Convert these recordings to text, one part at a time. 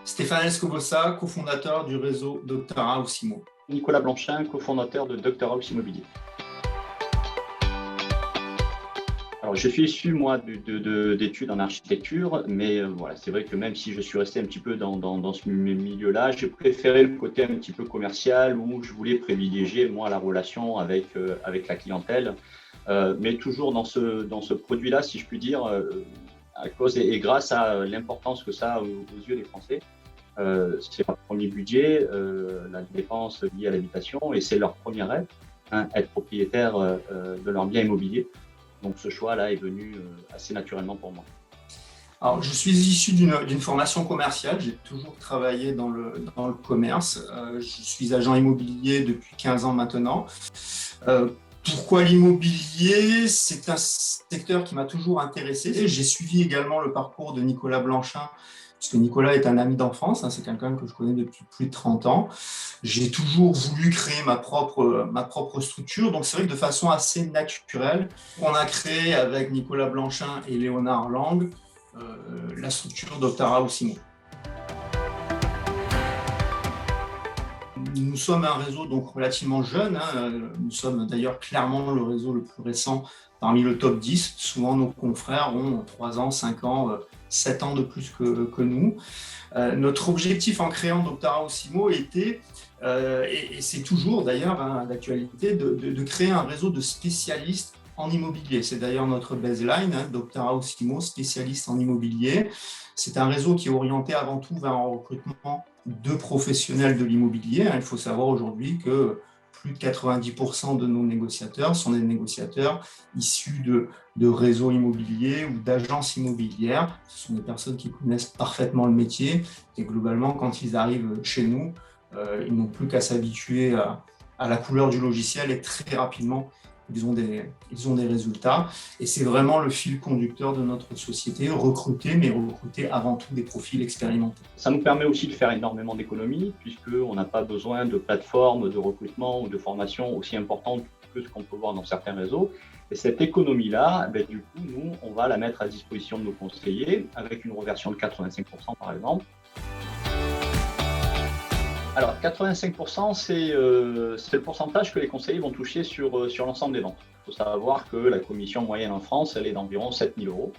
Stéphane Escobosa, cofondateur du réseau Dr House Immo. Nicolas Blanchin, cofondateur de Dr House Immobilier. Alors, je suis issu, moi, d'études en architecture, mais voilà, c'est vrai que même si je suis resté un petit peu dans ce milieu-là, j'ai préféré le côté un petit peu commercial où je voulais privilégier, moi, la relation avec la clientèle, mais toujours dans ce produit-là, si je puis dire, à cause et grâce à l'importance que ça a aux yeux des Français. C'est leur premier budget, la dépense liée à l'habitation, et c'est leur premier rêve, être propriétaire de leur bien immobilier. Donc ce choix-là est venu assez naturellement pour moi. Alors, je suis issu d'une formation commerciale, j'ai toujours travaillé dans le commerce. Je suis agent immobilier depuis 15 ans maintenant. Pourquoi l'immobilier? C'est un secteur qui m'a toujours intéressé. J'ai suivi également le parcours de Nicolas Blanchin, puisque Nicolas est un ami d'enfance, c'est quelqu'un que je connais depuis plus de 30 ans. J'ai toujours voulu créer ma propre structure, donc c'est vrai que de façon assez naturelle, on a créé avec Nicolas Blanchin et Léonard Lang la structure Dr House Immo. Nous sommes un réseau donc relativement jeune, nous sommes d'ailleurs clairement le réseau le plus récent parmi le top 10. Souvent nos confrères ont 3 ans, 5 ans, 7 ans de plus que nous. Notre objectif en créant Dr House Immo était, et c'est toujours d'ailleurs d'actualité, de créer un réseau de spécialistes en immobilier. C'est d'ailleurs notre baseline, Dr House Immo, spécialiste en immobilier. C'est un réseau qui est orienté avant tout vers un recrutement de professionnels de l'immobilier. Il faut savoir aujourd'hui que plus de 90% de nos négociateurs sont des négociateurs issus de réseaux immobiliers ou d'agences immobilières. Ce sont des personnes qui connaissent parfaitement le métier et globalement, quand ils arrivent chez nous, ils n'ont plus qu'à s'habituer à la couleur du logiciel et très rapidement, ils ont des résultats. Et c'est vraiment le fil conducteur de notre société, mais recruter avant tout des profils expérimentés. Ça nous permet aussi de faire énormément d'économies, puisqu'on n'a pas besoin de plateformes de recrutement ou de formation aussi importantes que ce qu'on peut voir dans certains réseaux. Et cette économie-là, du coup, nous, on va la mettre à disposition de nos conseillers avec une reversion de 85% par exemple. Alors, 85%, c'est le pourcentage que les conseillers vont toucher sur l'ensemble des ventes. Il faut savoir que la commission moyenne en France, elle est d'environ 7 000 €.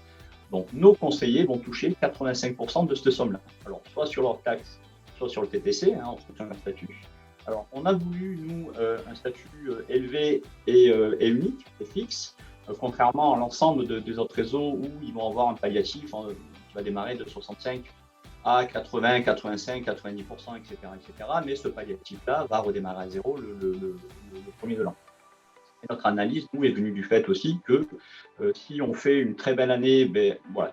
Donc, nos conseillers vont toucher 85% de cette somme-là. Alors, soit sur leur taxe, soit sur le TTC, en fonction de leur statut. Alors, on a voulu, nous, un statut élevé et unique et fixe, contrairement à l'ensemble des autres réseaux où ils vont avoir un palliatif qui va démarrer de 65 à 80, 85, 90%, etc. Mais ce palliatif-là va redémarrer à zéro le premier de l'an. Et notre analyse, nous, est venue du fait aussi que si on fait une très belle année,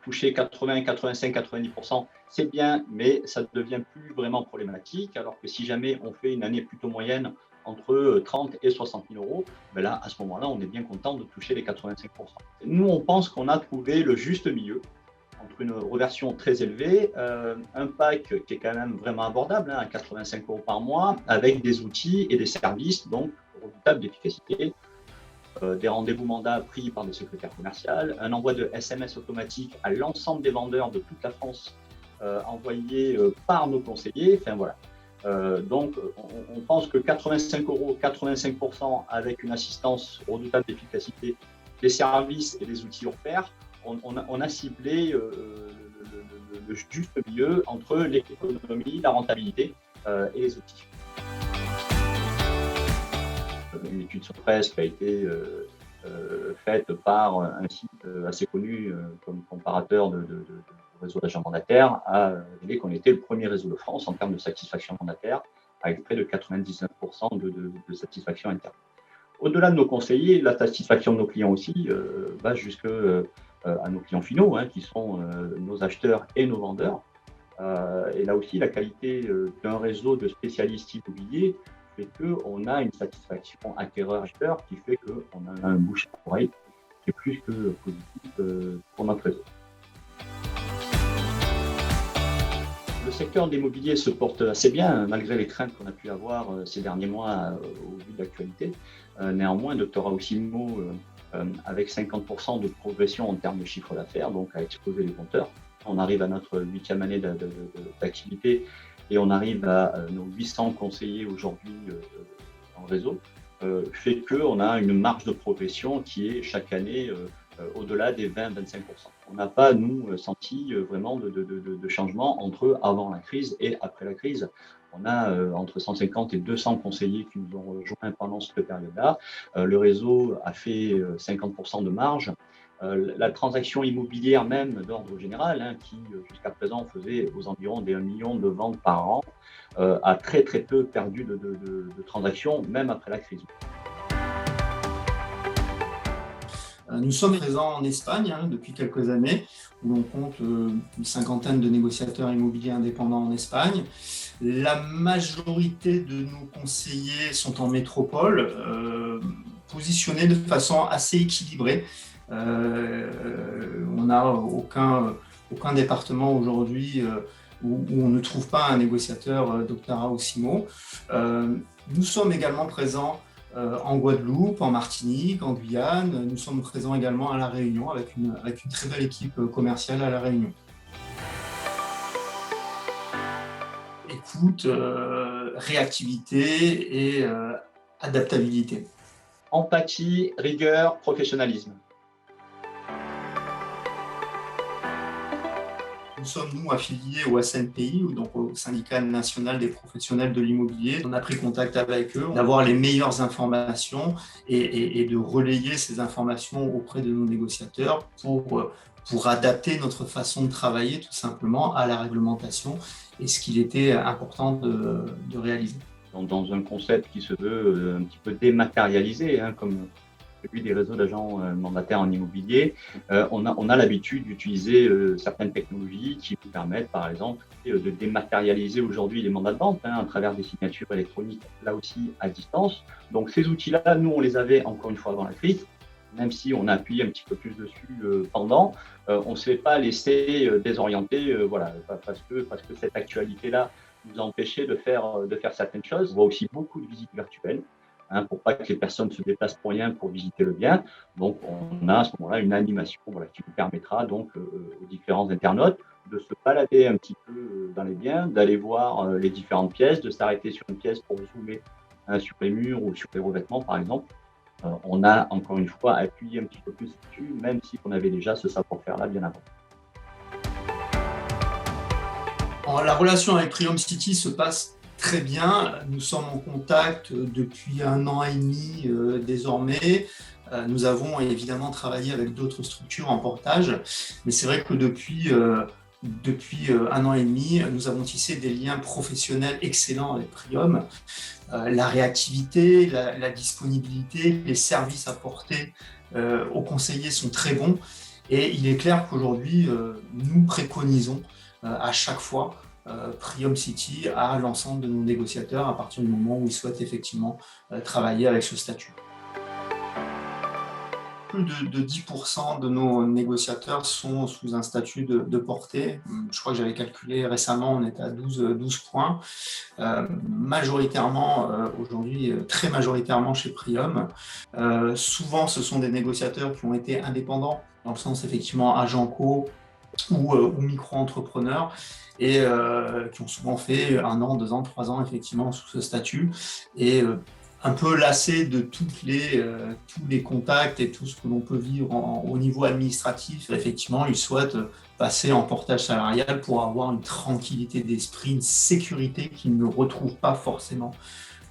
toucher 80, 85, 90%, c'est bien, mais ça ne devient plus vraiment problématique. Alors que si jamais on fait une année plutôt moyenne entre 30 et 60 000 €, là, à ce moment-là, on est bien content de toucher les 85%. Nous, on pense qu'on a trouvé le juste milieu entre une reversion très élevée, un pack qui est quand même vraiment abordable, à 85 € par mois, avec des outils et des services donc redoutables d'efficacité, des rendez-vous mandats pris par des secrétaires commerciales, un envoi de SMS automatique à l'ensemble des vendeurs de toute la France, envoyé par nos conseillers. Enfin voilà. Donc, on pense que 85 €, 85% avec une assistance redoutable d'efficacité, des services et des outils hors pair, on a ciblé le juste milieu entre l'économie, la rentabilité et les outils. Une étude sur presse qui a été faite par un site assez connu comme comparateur de réseau d'agents mandataires a révélé qu'on était le premier réseau de France en termes de satisfaction mandataire, avec près de 99% de satisfaction interne. Au-delà de nos conseillers, la satisfaction de nos clients aussi va jusque à nos clients finaux, qui sont nos acheteurs et nos vendeurs. Et là aussi, la qualité d'un réseau de spécialistes immobiliers fait qu'on a une satisfaction acquéreur-acheteur qui fait qu'on a un bouche à oreille qui est plus que positif pour notre réseau. Le secteur de l'immobilier se porte assez bien, malgré les craintes qu'on a pu avoir ces derniers mois au vu de l'actualité. Néanmoins, Dr House Immo, avec 50% de progression en termes de chiffre d'affaires, donc a explosé les compteurs. On arrive à notre 8e année d'activité et on arrive à nos 800 conseillers aujourd'hui en réseau, fait qu'on a une marge de progression qui est chaque année au-delà des 20-25%. On n'a pas, nous, senti vraiment de changement entre avant la crise et après la crise. On a entre 150 et 200 conseillers qui nous ont rejoints pendant cette période-là. Le réseau a fait 50% de marge. La transaction immobilière même d'ordre général, qui jusqu'à présent faisait aux environs des 1 million de ventes par an, a très très peu perdu de transactions, même après la crise. Nous sommes présents en Espagne depuis quelques années, où l'on compte une cinquantaine de négociateurs immobiliers indépendants en Espagne. La majorité de nos conseillers sont en métropole, positionnés de façon assez équilibrée. On n'a aucun département aujourd'hui où on ne trouve pas un négociateur Doctara ou Simo. Nous sommes également présents en Guadeloupe, en Martinique, en Guyane. Nous sommes présents également à La Réunion avec une très belle équipe commerciale à La Réunion. Écoute, réactivité et adaptabilité. Empathie, rigueur, professionnalisme. Nous sommes, nous, affiliés au SNPI, donc au Syndicat national des professionnels de l'immobilier. On a pris contact avec eux, d'avoir les meilleures informations et de relayer ces informations auprès de nos négociateurs pour adapter notre façon de travailler tout simplement à la réglementation et ce qu'il était important de réaliser. Dans un concept qui se veut un petit peu dématérialisé, comme celui des réseaux d'agents mandataires en immobilier, on a l'habitude d'utiliser certaines technologies qui nous permettent, par exemple, de dématérialiser aujourd'hui les mandats de vente à travers des signatures électroniques, là aussi à distance. Donc ces outils-là, nous, on les avait encore une fois avant la crise, même si on a appuyé un petit peu plus dessus pendant, on ne s'est pas laissé désorienter, parce que cette actualité-là nous a empêché de faire certaines choses. On voit aussi beaucoup de visites virtuelles, pour pas que les personnes se déplacent pour rien pour visiter le bien. Donc, on a à ce moment-là une animation qui nous permettra donc aux différents internautes de se balader un petit peu dans les biens, d'aller voir les différentes pièces, de s'arrêter sur une pièce pour zoomer sur les murs ou sur les revêtements, par exemple. On a encore une fois appuyé un petit peu plus dessus, même si on avait déjà ce savoir-faire-là bien avant. La relation avec Prium City se passe très bien. Nous sommes en contact depuis 1 an et demi désormais. Nous avons évidemment travaillé avec d'autres structures en portage, mais c'est vrai que depuis 1 an et demi, nous avons tissé des liens professionnels excellents avec Prium. La réactivité, la disponibilité, les services apportés aux conseillers sont très bons et il est clair qu'aujourd'hui, nous préconisons à chaque fois Prium City à l'ensemble de nos négociateurs à partir du moment où ils souhaitent effectivement travailler avec ce statut. Plus de 10% de nos négociateurs sont sous un statut de portée. Je crois que j'avais calculé récemment, on était à 12 points. Majoritairement, aujourd'hui, très majoritairement chez Prium. Souvent, ce sont des négociateurs qui ont été indépendants, dans le sens effectivement agent co ou micro-entrepreneurs et qui ont souvent fait 1 an, 2 ans, 3 ans effectivement sous ce statut et un peu lassés de tous les contacts et tout ce que l'on peut vivre au niveau administratif. Effectivement, ils souhaitent passer en portage salarial pour avoir une tranquillité d'esprit, une sécurité qu'ils ne retrouvent pas forcément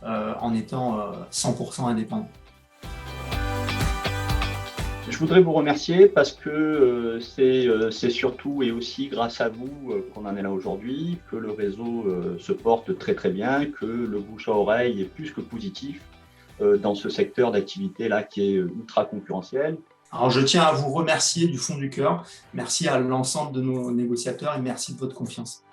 en étant 100% indépendants. Je voudrais vous remercier parce que c'est surtout et aussi grâce à vous qu'on en est là aujourd'hui, que le réseau se porte très très bien, que le bouche à oreille est plus que positif dans ce secteur d'activité là qui est ultra concurrentiel. Alors je tiens à vous remercier du fond du cœur. Merci à l'ensemble de nos négociateurs et merci de votre confiance.